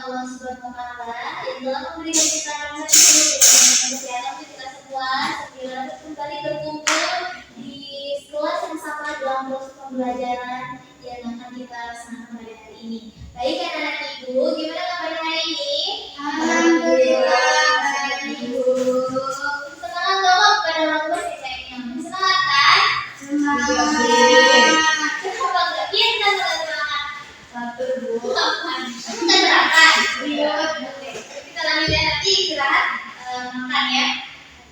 Allah Subhanahu wa Ta'ala yang telah memberikan kita rahmat itu dengan kesehatan kita semua sekiranya kembali berkumpul di kelas yang sama dalam proses pembelajaran yang akan kita laksanakan pada hari ini. Baik anak-anak ibu, gimana kabarnya hari ini? Alhamdulillah baik ibu. Semangat dong pada waktu selesainya. Semangat kan? Semangat. Kenapa enggak? Iya kita semangat. Satu bu. Kita gerakan. Iya. Oke. Kita lanjut ya nanti istirahat makan ya.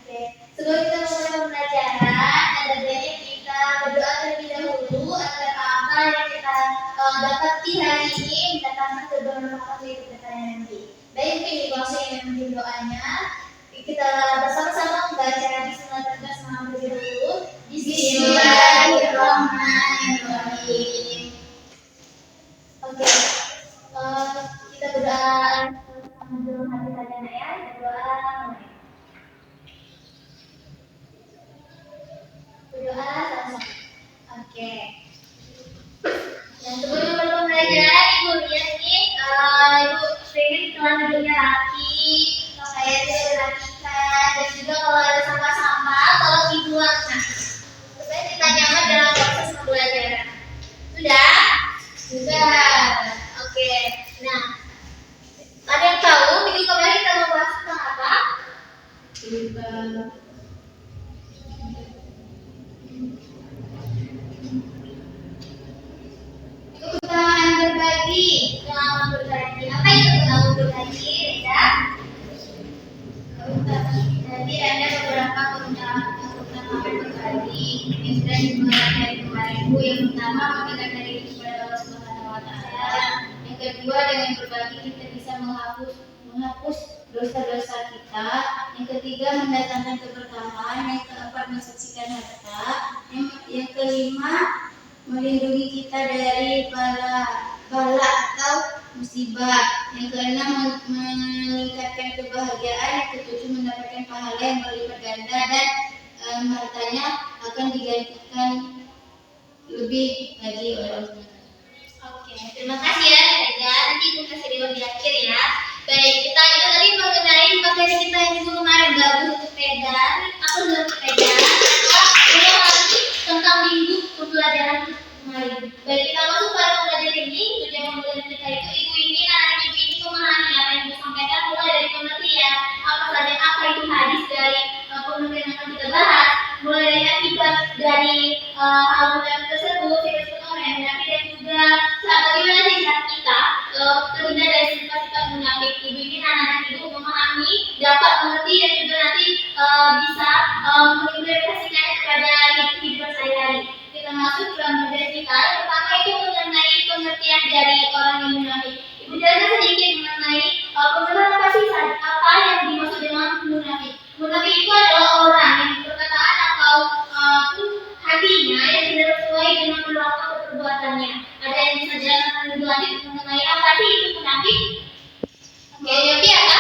Oke. Sebelum kita mulai pembelajaran, ada baiknya kita berdoa terlebih dahulu agar apa yang kita dapati hari ini mendatangkan kebermanfaatan bagi kita nanti. Baik, mungkin dikuasai yang memimpin doanya. Kita bersama-sama membaca Bismillahirrahmanirrahim terlebih dahulu. Bismillahirrahmanirrahim. Oke. Kita berdoa sambil hati saja ya. Kita berdoa. Berdoa sama-sama. Oke. Dan sebelum pembelajaran, ibu lihat nih, ibu pengen telan hidungnya rapi, pakaiannya dirapikan, dan juga kalau ada sampah-sampah, tolong dibuang. Nah, supaya kita nyaman dalam proses pembelajaran. Sudah? Sudah. Oke. Nah, ada yang tahu minggu kemarin kita membahas tentang apa? Keutamaan berbagi. Keutamaan berbagi. Apa itu keutamaan berbagi, Reza? Jadi ada beberapa keutamaan berbagi yang sudah dibahas dari kemarin bu. Yang pertama mendekatkan diri kepada Allah Subhanahu Wa Taala. Yang kedua dengan berbagi kita bisa menghapus dosa-dosa kita. Yang ketiga mendatangkan keberkahan. Yang keempat mensucikan harta. Yang kelima melindungi kita dari bala atau musibah. Yang keenam meningkatkan kebahagiaan. Yang ketujuh mendapatkan pahala yang berlipat ganda dan hartanya akan digantikan lebih lagi oleh Allah. Oke, terima kasih ya Reza. Nanti ibu kasih di akhir ya. Baik, kita itu tadi mengenai materi kita yang minggu kemarin bagus untuk sepeda. Aku belum sepeda. Kita lagi tentang minggu pembelajaran kemarin. Baik, kita masuk pada pembelajaran ini. Tujuan pembelajaran kita itu ibu ingin anak ibu ini memahami apa yang disampaikan mulai dari pengertian apa itu hadis dari pengertian yang akan kita bahas, mulai dari akibat dari hal tersebut, sifat orang yang munafik dan juga bagaimana sifat kita terhindar dari sifat-sifat munafik. Ibu ingin anak-anak ibu memahami, dapat mengerti dan juga nanti bisa mengimplementasikannya kepada kehidupan sehari-hari. Kita masuk ke materi kita. Yang pertama itu mengenai pengertian dari orang yang munafik. Ibu jelaskan sedikit mengenai pengertian apa yang dimaksud dengan munafik. Munafik itu adalah orang yang perkataan atau hatinya yang tidak sesuai dengan perilaku atau perbuatannya. Ada yang bisa jelaskan lebih lanjut mengenai apa sih itu munafik? Oke, jadi apa?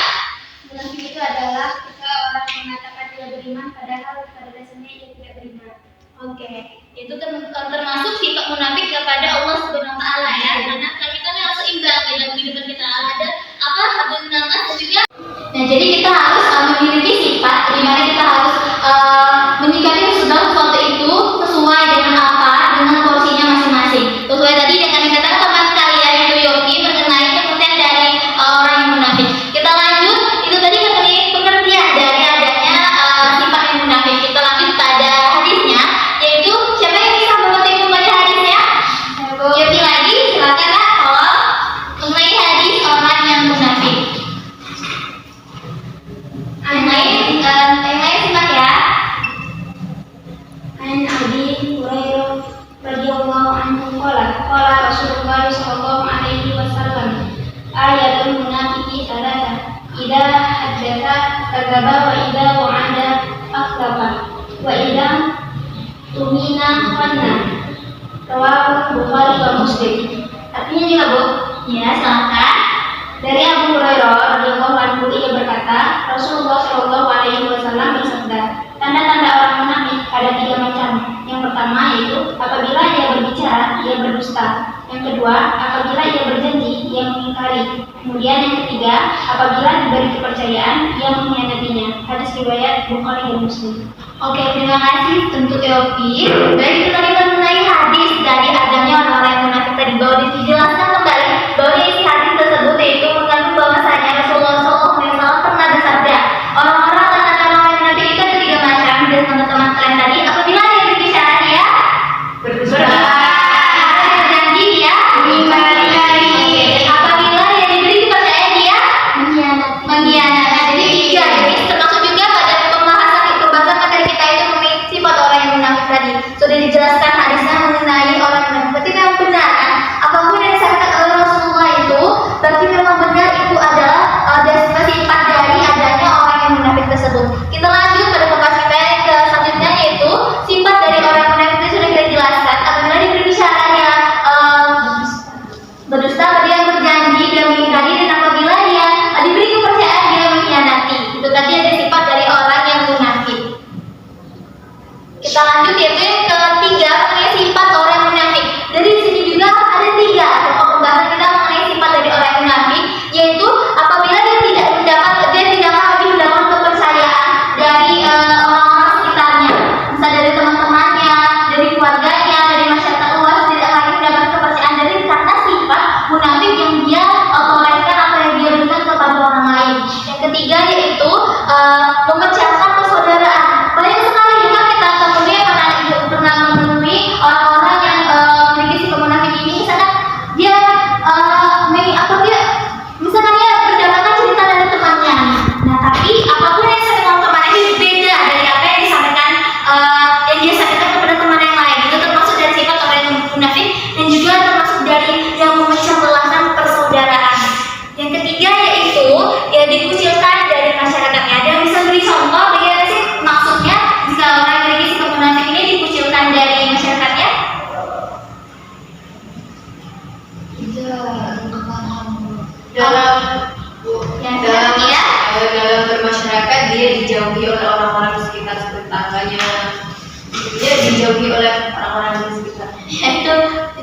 Munafik itu adalah ketika orang mengatakan dia beriman padahal pada dasarnya ia tidak beriman. Oke, itu termasuk sifat munafik kepada Allah Subhanahu wa Ta'ala ya. Karena kami kan harus imbang dalam kehidupan kita. Ada apa? Satu nama dan juga. Nah, jadi kita harus memiliki sifat di mana kita harus menyikapi sesuatu itu sesuai dengan apa, dengan porsinya masing-masing. Sesuai tadi dengan yang katakan teman kalian itu Yogi mengenai pengertian dari orang yang munafik. Kita lanjut, itu tadi mengenai pengertian dari adanya sifat yang munafik. Kita lanjut pada hadisnya, yaitu siapa yang bisa mengerti kembali hadisnya? Yogi lagi, silakan Kak, tolong mengenai hadis orang yang munafik. Yang lain simak ya. An Abi Hurairah radhiyallahu anhu qala Rasulullah sallallahu alaihi wasallam ayatul munafiqi salatah idza haddatsa kadzaba wa idza wa'ada akhlaba wa idza tumina khanna rawahu Bukhari wa Muslim. Artinya juga Bu? Ya, silakan. Dari Abu Hurairah radhiyallahu anhu ia berkata, Rasulullah Shallallahu alaihi wasallam bersabda, tanda-tanda orang munafik ada 3 macam. Yang pertama yaitu apabila ia berbicara ia berdusta. Yang kedua, apabila ia berjanji ia mengingkari. Kemudian yang ketiga, apabila diberi kepercayaan, ia mengkhianatinya. Hadis riwayat Bukhari dan Muslim. Oke, terima kasih untuk Yofi. Baik, itu tadi mengenai hadis dari adanya orang-orang yang munafik tadi, bahwa dijelaskan kembali bahwa isi hadis tersebut yaitu mengandung bahwasanya Rasulullah SAW pernah bersabda, orang-orang dan orang yang munafik itu ada 3 macam. Dan teman-teman kalian tadi, apabila dia berbicara dia berjanji dia mengingkari. Apabila dia diberi kepercayaan dia mengkhianati. Jadi 3. Jadi termasuk juga pada pembahasan materi kita itu mengenai sifat orang yang munafik tadi. Sudah dijelaskan hadisnya mengenai orang munafik. Berarti memang benar kan? Apapun yang disampaikan oleh Rasulullah itu berarti memang benar itu adalah ada sifat dari adanya orang yang munafik tersebut. Kita lanjut pada pembahasan kita yang ke selanjutnya, yaitu sifat dari orang munafik itu sudah kita jelaskan. Apabila dia berbicara dia berdusta, dia berjanji, dia mengingkari, dan apabila dia diberi kepercayaan dia mengkhianati. Itu tadi ada sifat dari orang yang munafik. Kita lanjut yaitu yang ketiga mengenai sifat orang munafik. Dari sini juga ada 3 pokok pembahasan kita mengenai sifat dari orang yang munafik, yaitu apabila dia tidak lagi mendapat kepercayaan dari orang-orang sekitarnya, misal dari teman-temannya, dari keluarganya, dari masyarakat luas, tidak lagi mendapat kepercayaan dari karena sifat munafik yang dia torehkan atau yang dia berikan kepada orang lain. Yang ketiga yaitu memecahkan persaudaraan. Banyak sekali juga kita kemudian pernah menemui orang-orang yang memiliki sifat munafik ini. Misalkan dia misalkan dia berdasarkan cerita dari temannya. Nah, tapi apapun yang disampaikan temannya itu beda dari apa yang disampaikan yang dia sampaikan kepada teman yang lain. Itu termasuk dari sifat orang yang munafik dan juga termasuk dari yang memecah belahkan persaudaraan. Yang ketiga yaitu ya dikucilkan dari masyarakatnya. Ada yang bisa beri contoh bagaimana sih maksudnya jika orang yang memiliki sifat munafik ini dikucilkan dari masyarakatnya? Dalam bermasyarakat dia dijauhi oleh orang-orang di sekitar tetangganya. Dia dijauhi oleh orang-orang di sekitar. Ya, itu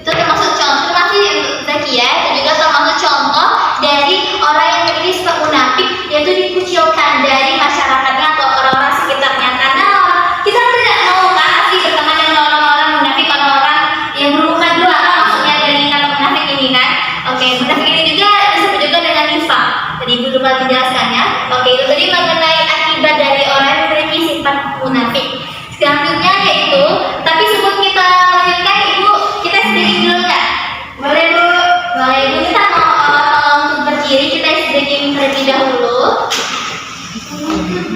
termasuk contoh. Terima kasih untuk Zakia. Itu juga termasuk contoh dari orang yang memiliki sifat munafik, yaitu dikucilkan dari masyarakatnya atau orang-orang sekitarnya. Karena kita tidak mau kan pasti berteman dengan orang-orang munafik, orang-orang yang bermuka 2 maksudnya dari kata munafik ini kan. Oke, munafik ini juga disebut juga dengan nifaq. Tadi Ibu lupa menjelaskannya. Oke, itu tadi mengenai akibat dari orang yang memiliki sifat munafik. Selanjutnya yaitu, tapi sebelum kita melanjutkan, Ibu, kita sedikit dulu nggak? Boleh Bu? Boleh Ibu, kita mau untuk berdiri, kita sedikit terlebih dahulu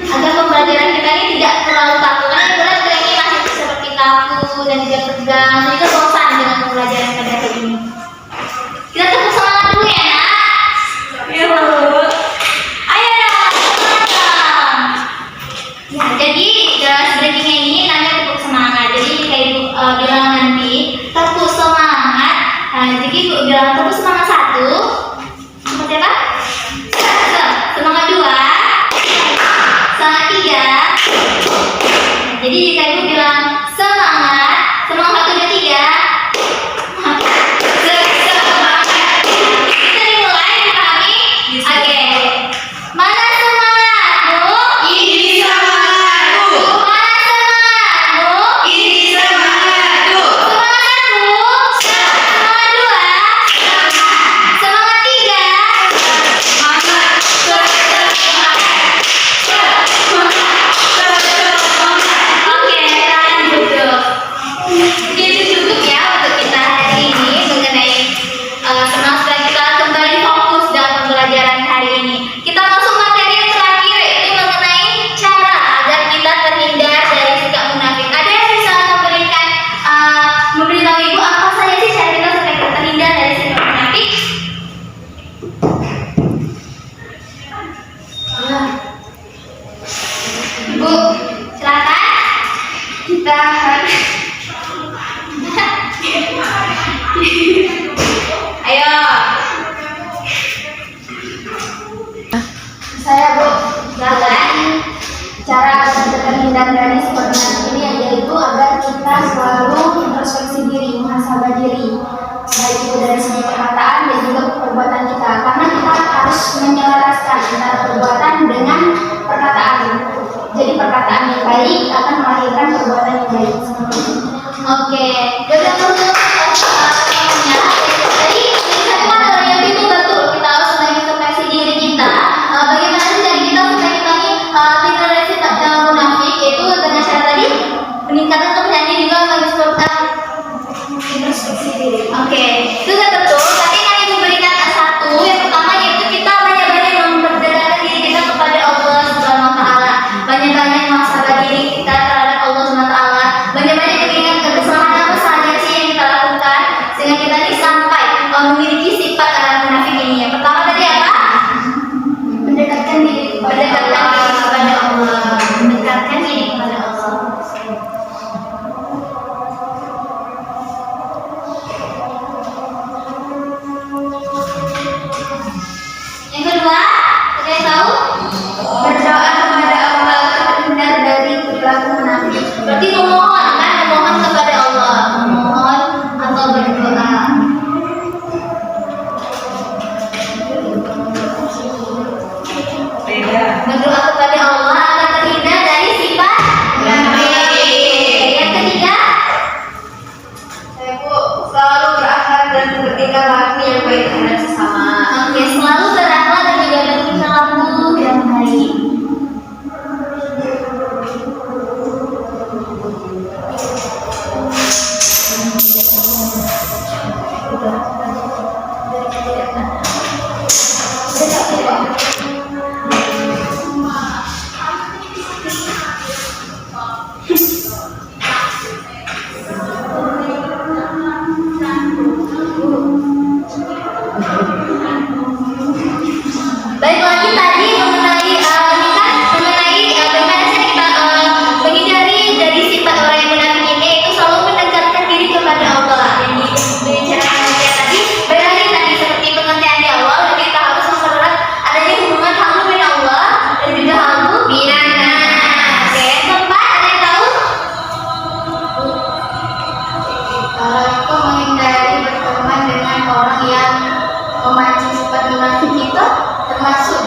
agar pembelajaran kita ini tidak terlalu kaku. Karena kita ini masih seperti kaku dan tidak tegang, jadi kita bosan dengan pembelajaran pada hari ini. Kita tepuk semangat dulu ya nak. Ayo ya, jadi breakingnya ini nanti tepuk semangat. Jadi kayak Ibu bilang nanti tepuk semangat. Jadi Ibu bilang tepuk semangat 1. Seperti apa? Semangat 2. Semangat 3. Jadi jika Ibu bilang semangat 1, 2, 3. Kita dimulai, dipahami? Oke. Mana semangatmu? Ini semangatku. Mana semangatmu? Ini semangatku. Semangat 1. Semangat 2. Semangat 3. Oke, silakan duduk. Mungkin itu cukup ya untuk kita hari ini mengenai setelah kita kembali fokus dalam pembelajaran hari ini. Kita masuk materi yang terakhir, yaitu mengenai cara agar kita terhindar dari sikap munafik. Ada yang bisa memberitahu Ibu apa saja sih cara kita supaya kita terhindar dari sikap munafik? Ibu, silakan. Kita harus ayo. Saya Bu, Silakan. cara agar kita terhindar dari sifat munafik ini yaitu agar kita selalu introspeksi diri, muhasabah diri, baik itu dari segi perkataan dan juga perbuatan kita. Baik lagi tadi mengenai bagaimana sih kita menghindari dari sifat orang yang munafik ini, itu selalu mendekatkan diri kepada Allah. Yang dibicarakan tadi, baik lagi tadi seperti pengertian di awal, jadi kita harus mempererat adanya hubungan halu dengan Allah dan juga halu binan. Oke, yang keempat, ada yang tahu? Itu menghindari berteman dengan orang yang memancing sifat munafik itu termasuk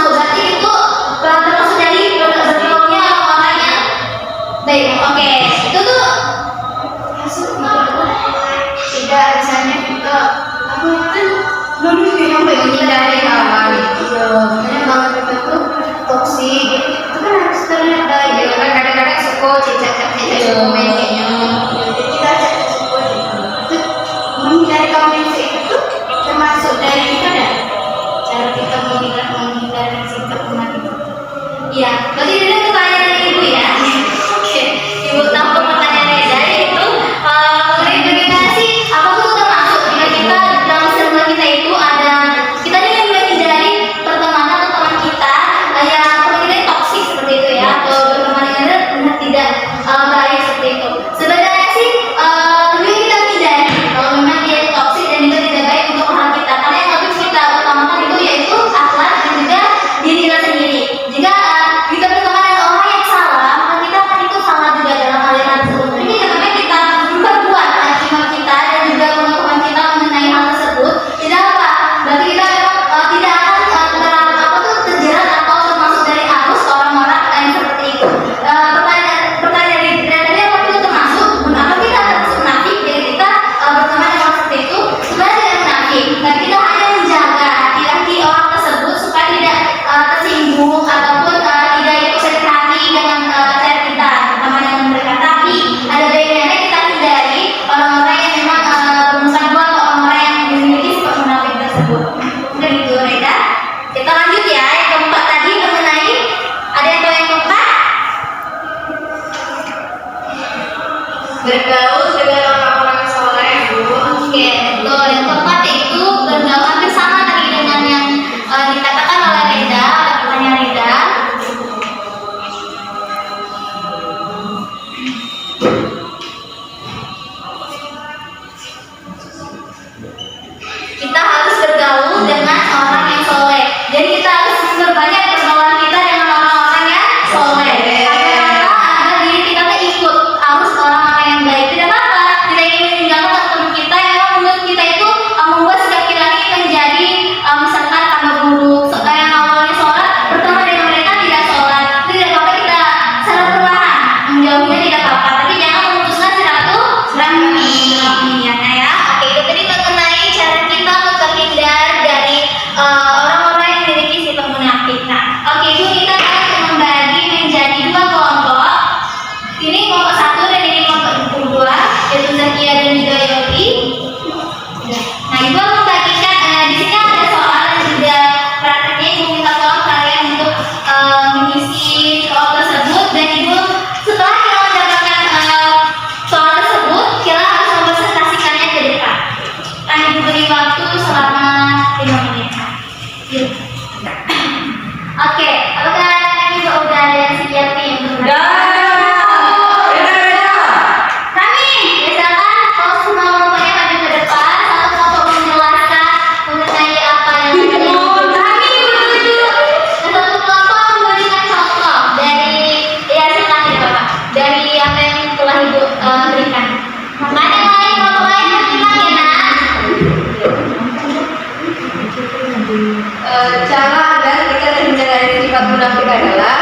Berarti itu termasuk dari bergaulnya orang-orang yang baik. Oke, itu tuh tidak, misalnya kita menghindari kawan karena kawan kita tuh toksik, itu kan harus terlihat baik kan, kadang-kadang suka cicak-cicak komen kayaknya, jadi kita suka itu menghindari kawan yang itu tuh termasuk dari kita dah, cara kita menghindari sikap munafik itu. iya. Berarti ini pertanyaan dari ibu ya. Oke, ibu tampung pertanyaan Reza itu mengenai bagaimana sih apa tuh termasuk jika kita dalam circle kita itu ada kita ini yang menghindari pertemanan atau teman kita yang kita toksik seperti itu ya, atau berteman dengan tidak baik seperti itu. Sebenarnya sih lebih kita hindari kalau memang dia toksik dan itu tidak baik untuk orang kita, karena yang harus kita utamakan itu yaitu akhlak dan juga diri kita sendiri. Jika kita berteman dengan orang yang salah, maka kita akan itu salah juga dalam aliran tersebut. Jadi jangan sampai kita memperkuat iman kita dan juga pengetahuan kita mengenai hal tersebut. Tidak apa, berarti kita memang tidak akan terjerat atau termasuk dari arus orang-orang yang seperti itu. Pertanyaan dari apa itu termasuk? Mengapa kita termasuk munafik? Jadi kita berteman dengan orang seperti itu sebenarnya tidak munafik. Dan kita hanya menjaga hati orang tersebut supaya tidak tersinggung ataupun tidak ikut sakit hati dengan cara kita berteman dengan mereka. Tapi ada baiknya kita hindari orang-orang yang memang bermuka dua atau orang-orang yang memiliki sifat munafik tersebut. Mungkin itu Reda. Kita lanjut ya. Yang keempat tadi mengenai, ada yang tahu yang keempat? Bergaul dengan orang-orang soleh, Bu. Oke, betul. Yang keempat itu bergaul hampir sama tadi dengan yang dikatakan oleh Reda, pertanyaan Reda. Kita harus bergaul dengan orang yang soleh. Jadi kita harus memperbanyak pergaulan kita dengan orang-orang yang soleh. Agar diri kita tuh ikut arus orang-orang yang baik. Tidak apa-apa. Kita ingin meninggalkan teman kita yang memang menurut kita itu membuat sikap kita ini menjadi misalkan tambah buruk. Yang awalnya sholat berteman dengan mereka tidak sholat. Tidak apa-apa, kita secara perlahan menjauhnya tidak apa-apa. Tapi jangan memutuskan silaturahmi. Ya. Oke, itu tadi mengenai cara kita untuk terhindar dari orang-orang yang memiliki sifat munafik. Nah, oke, itu kita akan membagi menjadi dua kelompok. Ini kelompok satu dan ini kelompok kedua, yaitu Zakia dan juga Yogi. Nah, ibu akan membagikan di sini ada soal dan juga prakteknya. Ibu minta tolong kalian untuk mengisi soal tersebut, dan ibu setelah kita mendapatkan soal tersebut, kita harus mempresentasikannya ke depan. Kan ibu beri waktu selama 5 menit. Yuk. Oke, apakah ibu udah ada yang siap nih untuk Kami, biasakan kalau semua kelompoknya maju ke depan, satu kelompok menjelaskan mengenai apa yang kami menuju, dan satu kelompok memberikan contoh dari silakan ya Bapak, dari apa yang telah ibu berikan. Mana yang lain, kelompok lain bersilakan ya Nak. Cara agar kita terhindar dari sifat munafik adalah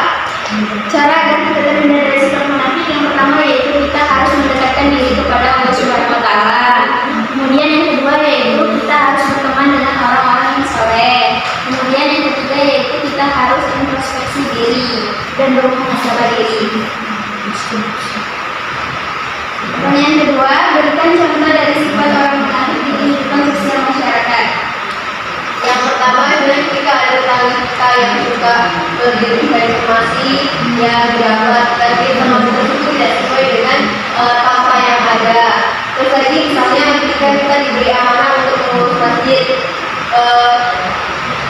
Cara agar kita terhindar dari sifat munafik yang pertama yaitu kita harus mendekatkan diri kepada Allah Subhanahu wa Ta'ala. Kemudian yang kedua yaitu kita harus berteman dengan orang-orang yang soleh. Kemudian yang ketiga yaitu kita harus introspeksi diri dan bermuhasabah diri. Pertanyaan kedua, berikan contoh dari sifat orang munafik di kehidupan sosial masyarakat. yang pertama adalah sekali kita yang suka berinvestasi informasi yang didapat dari informasi tersebut tidak sesuai dengan fakta yang ada. Terus lagi misalnya ketika kita diberi amanah untuk mengurus masjid,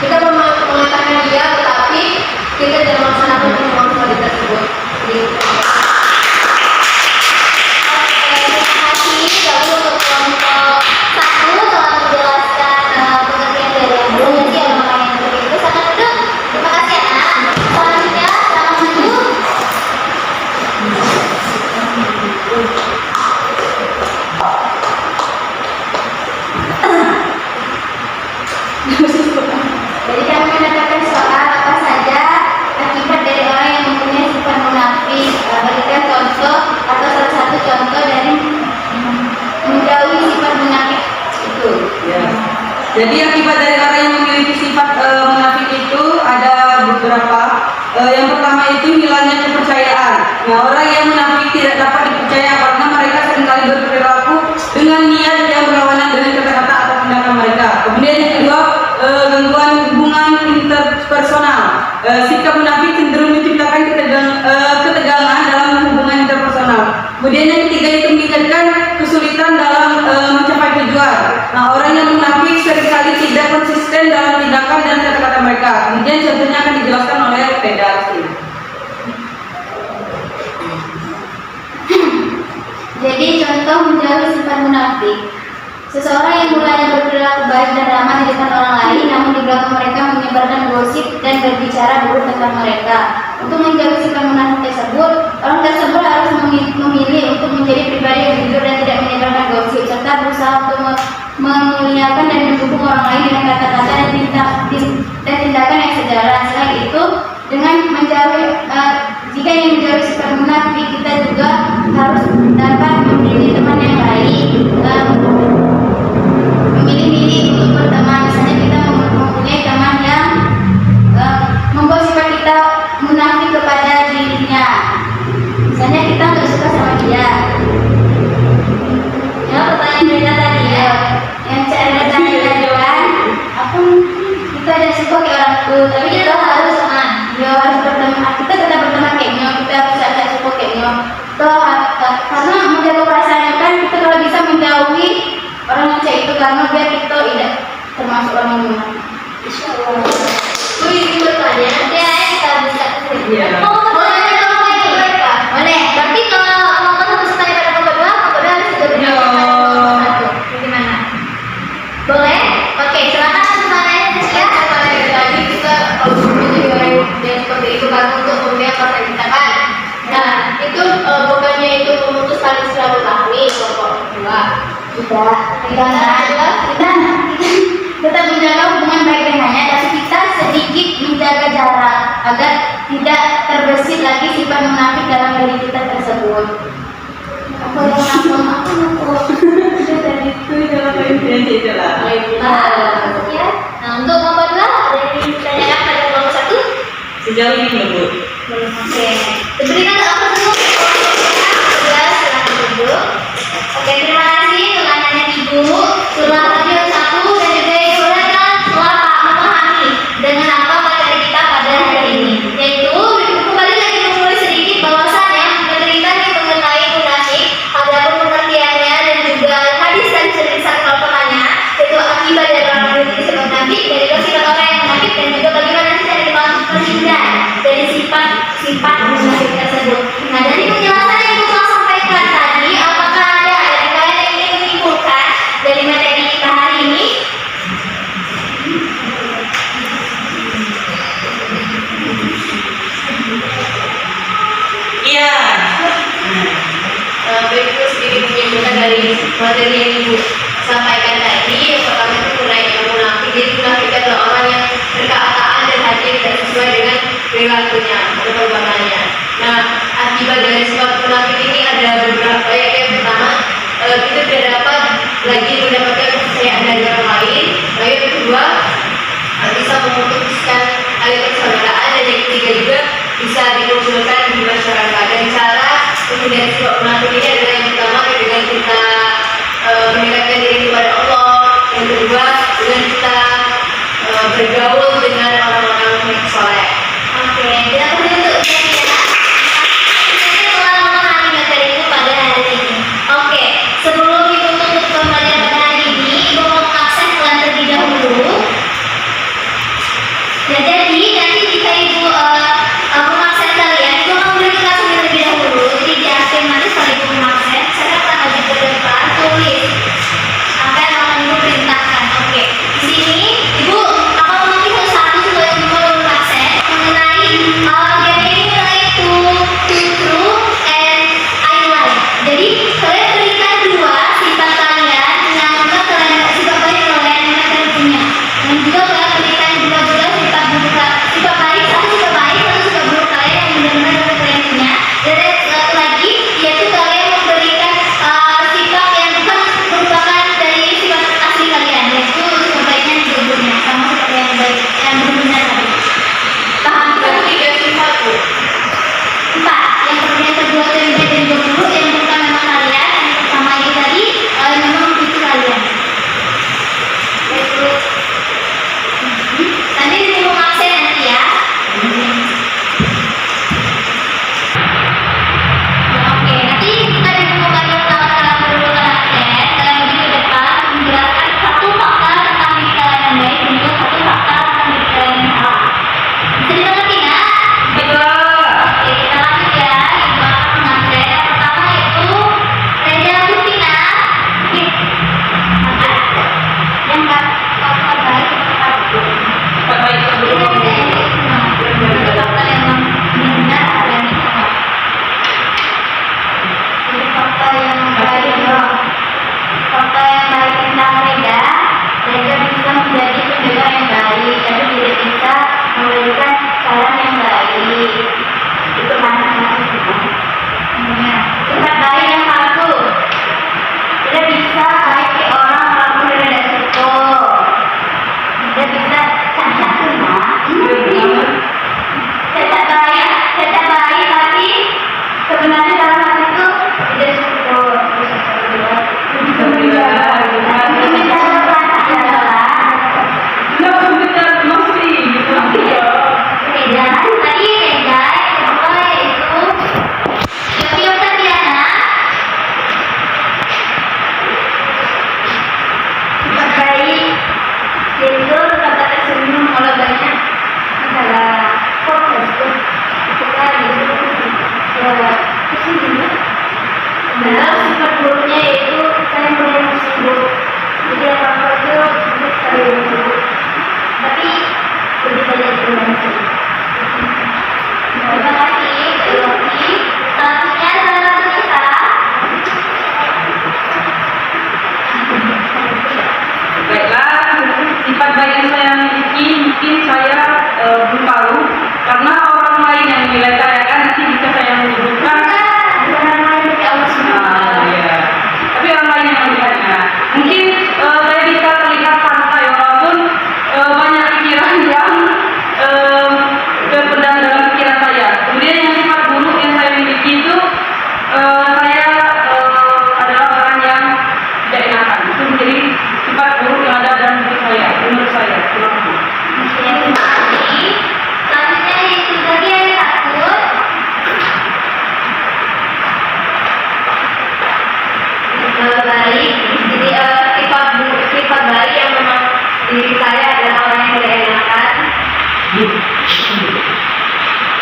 kita mengatakan dia, tetapi kita tidak melaksanakan pengurus masjid tersebut. Jadi, Lalu untuk kelompok 1 telah menjelaskan pengertian dari yang belum jadi yang makanya seperti itu sangat duduk. Terima kasih anak. Selanjutnya selamat maju. Jadi kami menetapkan soal apa saja akibat dari orang yang mempunyai sifat munafik. Berikan contoh atau salah satu contoh dari menjauhi sifat munafik itu. Ya. Jadi akibat dari orang yang memiliki sifat munafik itu ada beberapa. Yang pertama itu hilangnya kepercayaan. Nah, orang yang munafik tidak dapat dipercaya karena mereka seringkali berperilaku dengan niat yang berlawanan dengan kata-kata atau tindakan mereka. Kemudian yang kedua, gangguan hubungan interpersonal. Sikap munafik cenderung menciptakan ketegangan dalam hubungan interpersonal. Kemudian yang ketiga itu meningkatkan kesulitan dalam mencapai tujuan. Nah, orang yang munafik seringkali tidak konsisten dalam tindakan dan kata-kata mereka. Kemudian contohnya akan dijelaskan oleh Peda. Jadi contoh menjauhi sifat munafik. Seseorang yang mulanya berperilaku baik dan ramah di depan orang lain, namun di belakang mereka menyebarkan gosip dan berbicara buruk tentang mereka. Untuk menjauhi sifat munafik tersebut, orang tersebut harus memilih untuk menjadi pribadi yang jujur dan tidak menyebarkan gosip, serta berusaha untuk memuliakan dan mendukung orang lain dengan kata-kata dan tindakan yang sejalan. Selain itu, dengan menjauhi jika ingin menjauhi sifat munafik, kita juga harus dapat memilih teman yang baik, memilih-milih untuk berteman. Misalnya kita mempunyai teman yang membawa sifat kita munafik kepada dirinya. Misalnya kita nggak suka sama dia. Ya, pertanyaan Rina tadi ya, yang cara tadi kan, kita ada suka ke orang tua, tapi kita harus berteman. Kita tetap berteman kayaknya, kita harus ada suka kayaknya. Karena menjaga perasaan kan, kita kalau bisa menjauhi orang yang cek itu karena biar kita tidak termasuk orang yang munafik. Insyaallah. Ini bertanya, Ya, kita bisa. Iya. Boleh mereka. Boleh. Berarti kalau kelompok 1 bertanya pada kelompok 2, kelompok 2 harus juga bertanya pada kelompok 1. Bagaimana? Boleh? Oke, silakan pertanyaannya Cecilia. tadi kita harus menjadi orang yang seperti itu kan untuk kemudian apa kita kan. Nah, itu bukannya itu memutus tali silaturahmi kelompok kedua. Kita Tetap menjaga hubungan baik dengannya, tapi kita sedikit menjaga jarak agar tidak terbesit lagi sifat munafik dalam diri kita tersebut. Apa yang aku dari Itu dalam itu lah. ya. Nah, untuk kelompok 2 ada yang ingin ditanyakan pada kelompok 1? Sejauh ini belum. Oke. Diberikan apa dulu? Silakan duduk. Oke, terima kasih pertanyaannya Ibu. Surah Radio 1 dan juga Ibu Rana telah memahami dengan apa materi kita pada hari ini. Yaitu kembali lagi menulis sedikit bahwasannya menceritakan mengenai munafik, adapun pengertiannya dan juga hadis dan cerita kalau pertanyaan, yaitu akibat dari orang yang memiliki sifat munafik, dari sifat orang yang munafik dan juga bagaimana kita terhindar dari sifat munafik tersebut. Nah, dari penjelasan yang Ibu telah sampaikan tadi, apakah ada dari kalian yang ingin menyimpulkan dari materi kita hari ini? Iya. Berikut sedikit menyimpulkan dari materi yang Ibu sampaikan tadi. Yang pertama itu mengenai munafik. Jadi munafik adalah orang yang berkata-kata dan hati tidak sesuai dengan perilakunya atau perbuatannya. Nah, akibat dari sifat munafik ini ada beberapa. Yang pertama, kita tidak dapat lagi mendapatkan kepercayaan dari orang lain. Lalu yang kedua, bisa memutuskan tali persaudaraan, dan yang ketiga juga bisa dimunculkan di masyarakat. Dan cara menghindari sifat munafik ini adalah yang pertama dengan kita mendekatkan diri kepada Allah. Yang kedua dengan kita bergaul dengan orang-orang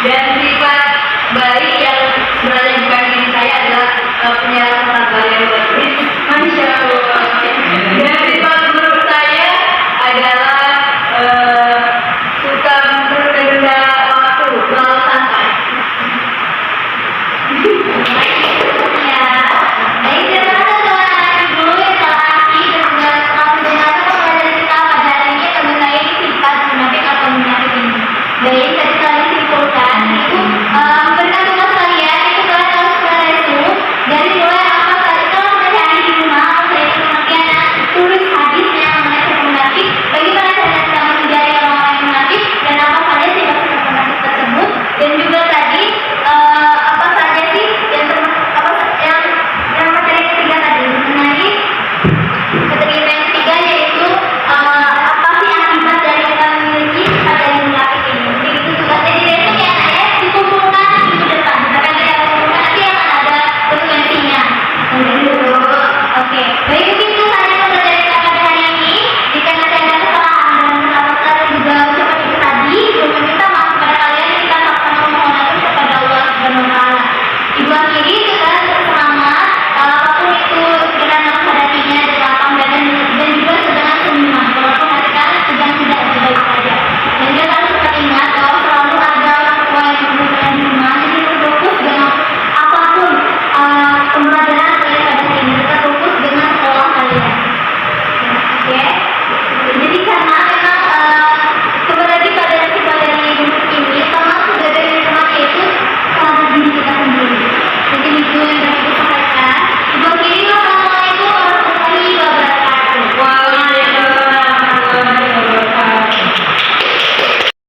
Dan si